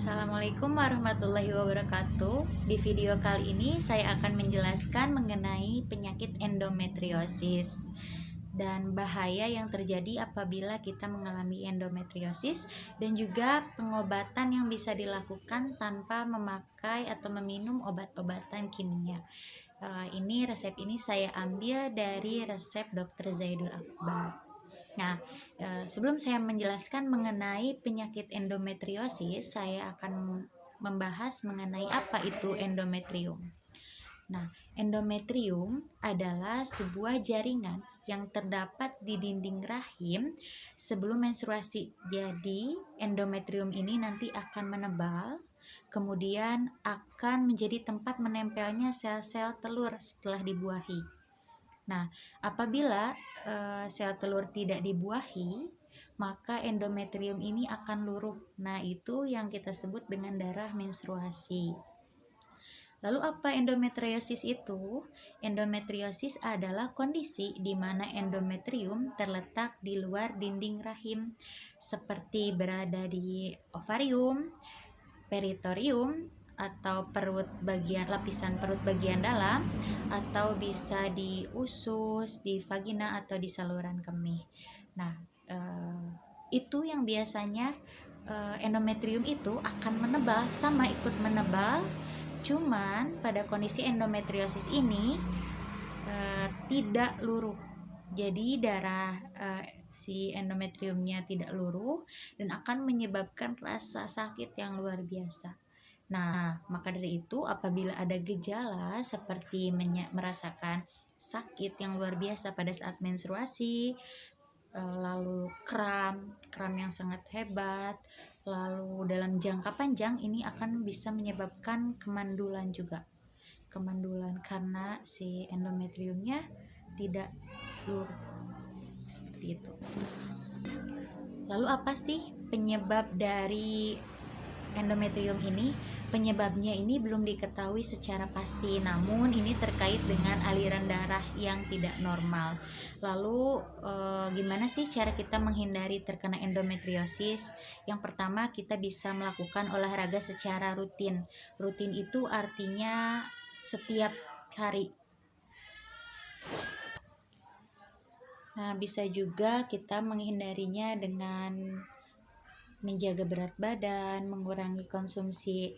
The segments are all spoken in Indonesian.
Assalamualaikum warahmatullahi wabarakatuh. Di video kali ini saya akan menjelaskan mengenai penyakit endometriosis dan bahaya yang terjadi apabila kita mengalami endometriosis, dan juga pengobatan yang bisa dilakukan tanpa memakai atau meminum obat-obatan kimia. Resep ini saya ambil dari resep Dr. Zaidul Akbar. Nah, sebelum saya menjelaskan mengenai penyakit endometriosis, saya akan membahas mengenai apa itu endometrium. Nah, endometrium adalah sebuah jaringan yang terdapat di dinding rahim sebelum menstruasi. Jadi, endometrium ini nanti akan menebal, kemudian akan menjadi tempat menempelnya sel-sel telur setelah dibuahi. Nah, apabila sel telur tidak dibuahi, maka endometrium ini akan luruh. Nah, itu yang kita sebut dengan darah menstruasi. Lalu apa endometriosis itu? Endometriosis adalah kondisi di mana endometrium terletak di luar dinding rahim, seperti berada di ovarium, peritorium, atau lapisan perut bagian dalam, atau bisa di usus, di vagina, atau di saluran kemih. Nah, itu yang biasanya endometrium itu akan menebal, sama ikut menebal. Cuman pada kondisi endometriosis ini tidak luruh. Jadi darah si endometriumnya tidak luruh dan akan menyebabkan rasa sakit yang luar biasa. Nah, maka dari itu apabila ada gejala seperti merasakan sakit yang luar biasa pada saat menstruasi, lalu kram yang sangat hebat, lalu dalam jangka panjang ini akan bisa menyebabkan kemandulan juga. Kemandulan karena si endometriumnya tidak luruh. Seperti itu. Lalu apa sih penyebab dari endometrium ini? Penyebabnya ini belum diketahui secara pasti, namun ini terkait dengan aliran darah yang tidak normal. Lalu gimana sih cara kita menghindari terkena endometriosis? Yang pertama, kita bisa melakukan olahraga secara rutin. Rutin itu artinya setiap hari. Nah, bisa juga kita menghindarinya dengan menjaga berat badan, mengurangi konsumsi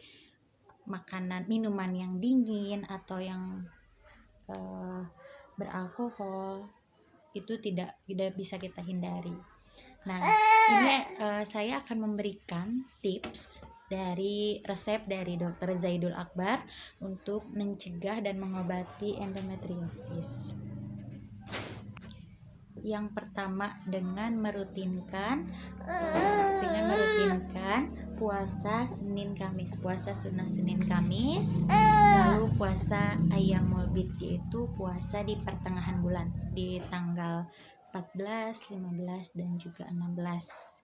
minuman yang dingin atau yang beralkohol. Itu tidak bisa kita hindari. Nah, ini saya akan memberikan tips dari resep dari Dr. Zaidul Akbar untuk mencegah dan mengobati endometriosis. Yang pertama, dengan merutinkan puasa Senin Kamis, puasa sunnah Senin Kamis, lalu puasa ayam molbit, yaitu puasa di pertengahan bulan di tanggal 14, 15, dan juga 16.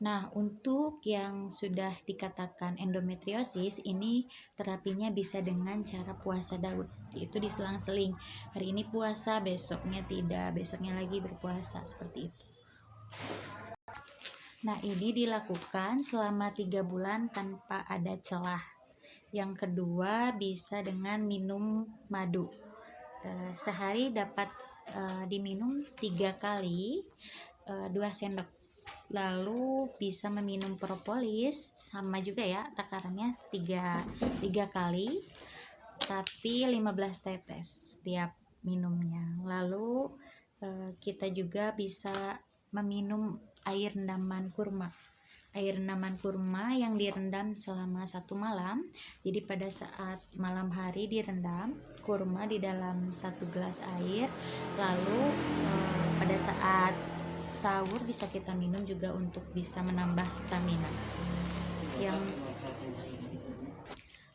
Nah, untuk yang sudah dikatakan endometriosis, ini terapinya bisa dengan cara puasa Daud, yaitu diselang-seling. Hari ini puasa, besoknya tidak, besoknya lagi berpuasa, seperti itu. Nah, ini dilakukan selama 3 bulan tanpa ada celah. Yang kedua, bisa dengan minum madu. Sehari dapat diminum 3 kali, 2 sendok. Lalu bisa meminum propolis, sama juga ya takarannya 3 kali, tapi 15 tetes setiap minumnya. Lalu kita juga bisa meminum air rendaman kurma. Air rendaman kurma yang direndam selama 1 malam. Jadi pada saat malam hari direndam kurma di dalam 1 gelas air, lalu pada saat sahur bisa kita minum juga untuk bisa menambah stamina.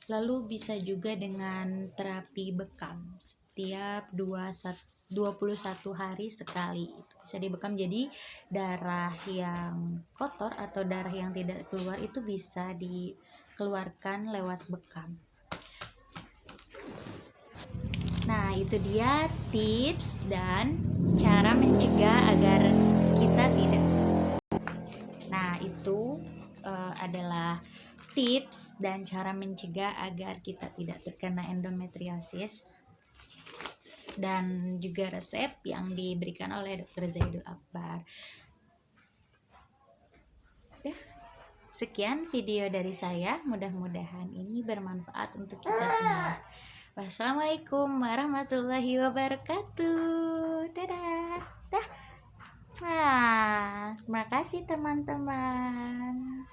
Lalu bisa juga dengan terapi bekam setiap 21 hari sekali. Itu bisa dibekam, jadi darah yang kotor atau darah yang tidak keluar itu bisa dikeluarkan lewat bekam. Nah, itu dia tips dan cara mencegah agar kita tidak. Nah, itu adalah tips dan cara mencegah agar kita tidak terkena endometriosis, dan juga resep yang diberikan oleh Dr. Zaidul Akbar. Sekian video dari saya, mudah-mudahan ini bermanfaat untuk kita semua. Wassalamualaikum warahmatullahi wabarakatuh. Dadah. Dah. Terima kasih teman-teman.